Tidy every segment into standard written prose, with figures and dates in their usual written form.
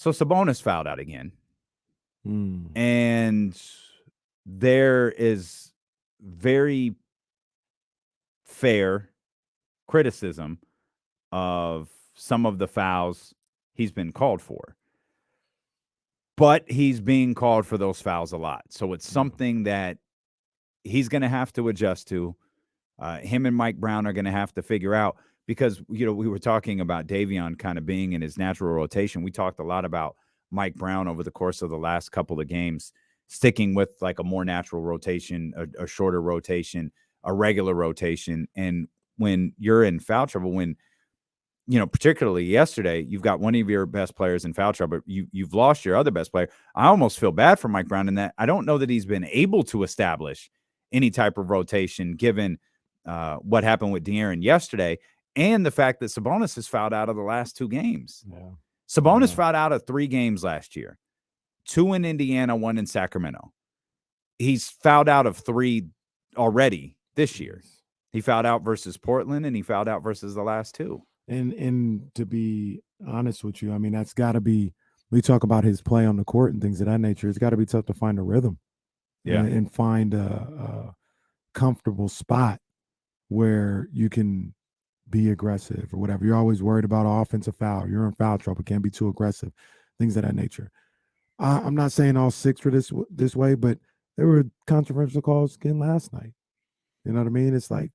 So Sabonis fouled out again. Mm. And there is very fair criticism of some of the fouls he's been called for. But he's being called for those fouls a lot. So it's something that he's going to have to adjust to. Him and Mike Brown are going to have to figure out because, we were talking about Davion kind of being in his natural rotation. We talked a lot about Mike Brown over the course of the last couple of games, sticking with like a more natural rotation, a shorter rotation, a regular rotation. And when you're in foul trouble, when, particularly yesterday, you've got one of your best players in foul trouble. You've lost your other best player. I almost feel bad for Mike Brown in that I don't know that he's been able to establish any type of rotation given what happened with De'Aaron yesterday and the fact that Sabonis has fouled out of the last 2 games. Yeah. Sabonis fouled out of 3 games last year, 2 in Indiana, 1 in Sacramento. He's fouled out of 3 already this year. He fouled out versus Portland and he fouled out versus the last 2. And to be honest with you, I mean, that's got to be, we talk about his play on the court and things of that nature. It's got to be tough to find a rhythm and find a comfortable spot where you can be aggressive or whatever. You're always worried about offensive foul. You're in foul trouble. Can't be too aggressive, things of that nature. I'm not saying all 6 were this way, but there were controversial calls again last night. You know what I mean? It's like,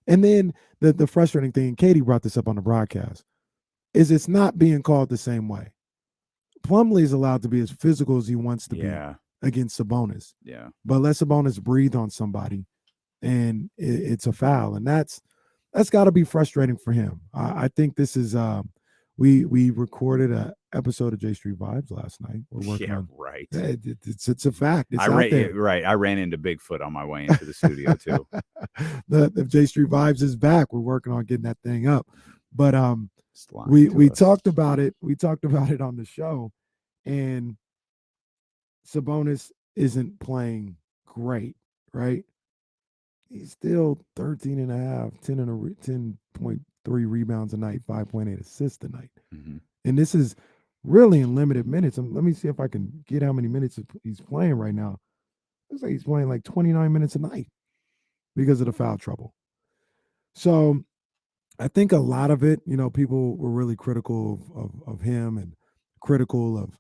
and then the frustrating thing, Katie brought this up on the broadcast, is it's not being called the same way. Plumlee is allowed to be as physical as he wants to be against Sabonis. Yeah. But let Sabonis breathe on somebody, and it's a foul. And that's got to be frustrating for him. I think this is we recorded an episode of J Street Vibes last night. We're working on right. It's a fact. It's out there. Right. I ran into Bigfoot on my way into the studio too. The J Street Vibes is back. We're working on getting that thing up. But we talked about it. We talked about it on the show, and Sabonis isn't playing great, right? He's still 13 and a half, 10.3 rebounds a night, 5.8 assists a night. Mm-hmm. And this is really in limited minutes. Let me see if I can get how many minutes he's playing right now. Looks like he's playing like 29 minutes a night because of the foul trouble. So I think a lot of it, people were really critical of him and critical of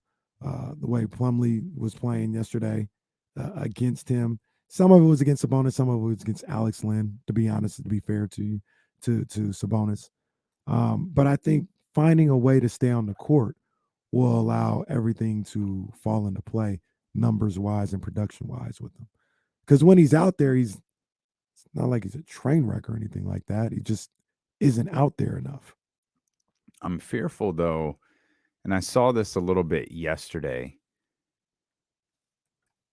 the way Plumlee was playing yesterday against him. Some of it was against Sabonis, some of it was against Alex Len, to be honest, to be fair to Sabonis. But I think finding a way to stay on the court will allow everything to fall into play, numbers-wise and production-wise with him. Because when he's out there, it's not like he's a train wreck or anything like that. He just isn't out there enough. I'm fearful, though, and I saw this a little bit yesterday,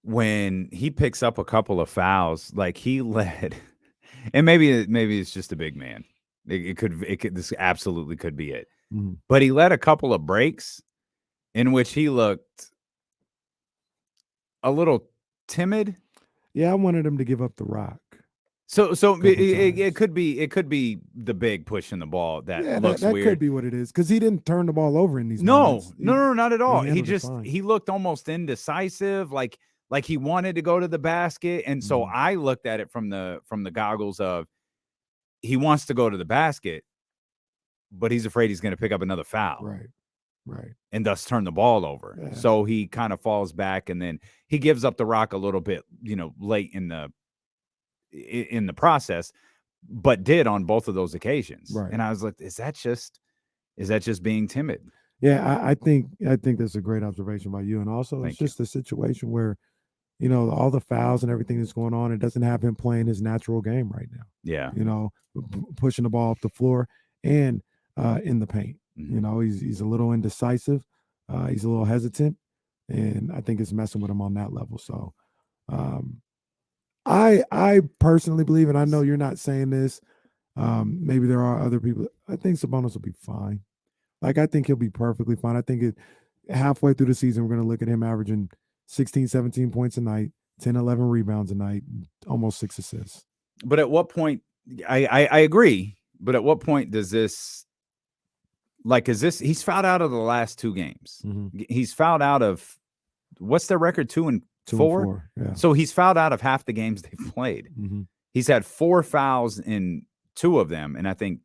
when he picks up a couple of fouls, like he led, and maybe it's just a big man. This absolutely could be it. Mm-hmm. But he led a couple of breaks in which he looked a little timid. Yeah, I wanted him to give up the rock. So it could be the big pushing the ball that looks that weird. Could be what it is, because he didn't turn the ball over in these No, moments. No, not at all. He looked almost indecisive, like he wanted to go to the basket. And so I looked at it from the goggles of he wants to go to the basket, but he's afraid he's going to pick up another foul. Right. And thus turn the ball over. Yeah. So he kind of falls back, and then he gives up the rock a little bit, late in the process, but did on both of those occasions. Right. And I was like, is that just being timid? Yeah, I think that's a great observation by you. And also it's just a situation where, all the fouls and everything that's going on, it doesn't have him playing his natural game right now. Yeah. Pushing the ball up the floor and in the paint. Mm-hmm. He's a little indecisive. He's a little hesitant, and I think it's messing with him on that level. So I personally believe, and I know you're not saying this, maybe there are other people, I think Sabonis will be fine. Like, I think he'll be perfectly fine. I think halfway through the season, we're going to look at him averaging 16, 17 points a night, 10, 11 rebounds a night, almost 6 assists. But at what point, I agree, but at what point does this Like, he's fouled out of the last 2 games. Mhm. He's fouled out of, what's their record? 2 and 4? Yeah. So he's fouled out of half the games they've played. Mhm. He's had 4 fouls in 2 of them, and I think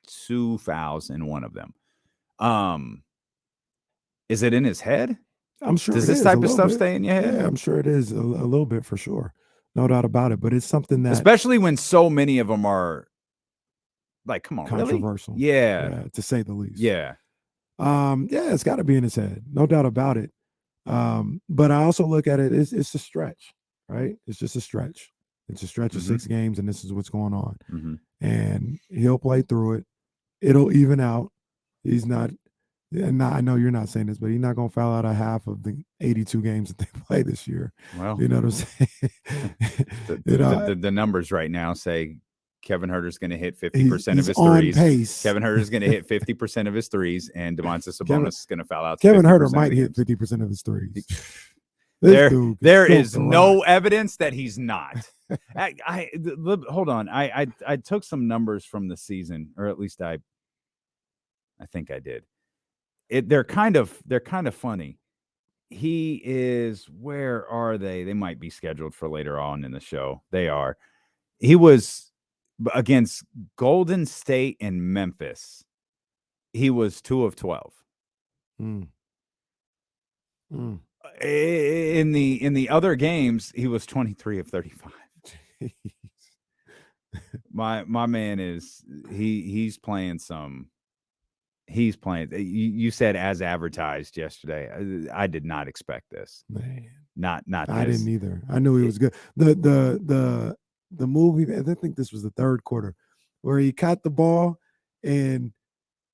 2 fouls in 1 of them. Is it in his head? I'm sure Does it this is, type a of little stuff bit. stay in your head? Yeah, I'm sure it is a little bit for sure. No doubt about it. But it's something that Especially when so many of them are like, come on, controversial. really? Yeah. To say the least. Yeah. Yeah, it's got to be in his head, no doubt about it. But I also look at it, it's a stretch, right? It's just a stretch. It's a stretch of 6 games, and this is what's going on. And he'll play through it. It'll even out. He's not. And I know you're not saying this, but he's not going to foul out of half of the 82 games that they play this year. Well, you know what I'm saying? the numbers right now say Kevin Huerter's going to hit 50% of his on threes. Pace. Kevin Huerter's going to hit 50% of his threes, and Domantas Sabonis is going to foul out. Kevin Huerter might hit 50% of his threes. There is no evidence that he's not. Hold on. I took some numbers from the season, or at least I think I did. They're kind of funny. He is, where are they? They might be scheduled for later on in the show. They are. He was against Golden State and Memphis. He was 2 of 12. In the other games, he was 23 of 35. My man is he's playing some. He's playing. You said as advertised yesterday. I did not expect this. Man, not I this. didn't either. I knew he was good. The movie. I think this was the third quarter, where he caught the ball and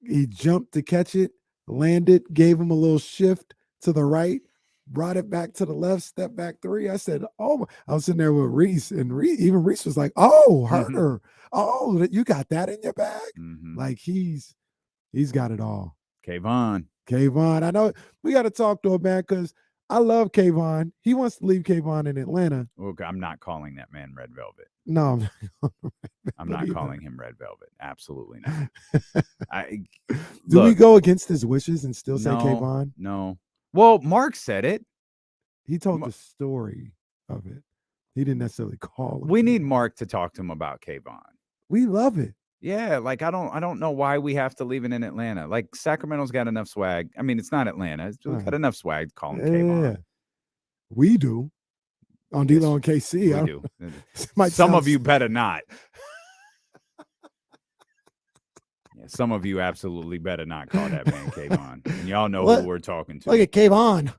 he jumped to catch it, landed, gave him a little shift to the right, brought it back to the left, step back 3. I said, "Oh!" I was sitting there with Reese, and even Reese was like, "Oh, Huerter, oh, you got that in your bag?" Like he's got it all. Kayvon. I know we got to talk to him, man, because I love Kayvon. He wants to leave Kayvon in Atlanta. Look, I'm not calling that man Red Velvet. No, I'm not calling him Red Velvet. Absolutely not. Do we go against his wishes and still say Kayvon? No. Well, Mark said it. He told the story of it. He didn't necessarily call him. We need Mark to talk to him about Kayvon. We love it. Yeah, like I don't know why we have to leave it in Atlanta. Like Sacramento's got enough swag. I mean, it's not Atlanta. It's got enough swag to call him Kayvon. Yeah. We do. On D-Lo and KC. We do. Some of you better not. Yeah, some of you absolutely better not call that man Kayvon. And y'all know who we're talking to. Look at Kayvon.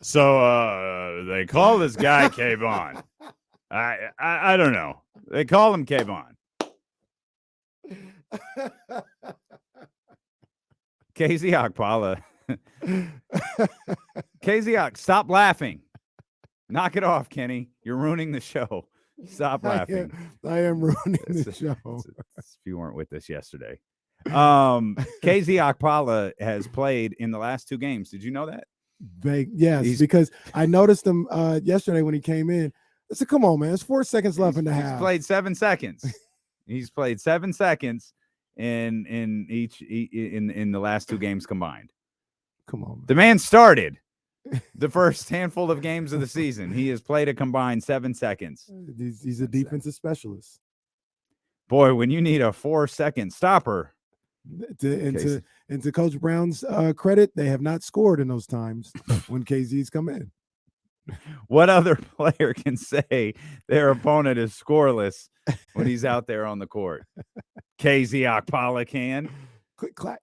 So they call this guy Kayvon. I don't know. They call him Kayvon. KZ Okpala. KZ Ok, stop laughing. Knock it off, Kenny. You're ruining the show. Stop laughing. I am ruining the show. If you weren't with us yesterday. KZ Okpala has played in the last 2 games. Did you know that? Yes, because I noticed him yesterday when he came in. I said, "Come on, man! It's 4 seconds left in the half." He's played 7 seconds. He's played 7 seconds in the last 2 games combined. Come on, man. The man started the first handful of games of the season. He has played a combined 7 seconds. He's a defensive specialist. Boy, when you need a 4-second stopper. To Coach Brown's credit, they have not scored in those times when KZ's come in. What other player can say their opponent is scoreless when he's out there on the court? KZ Okpala can. Quick clack.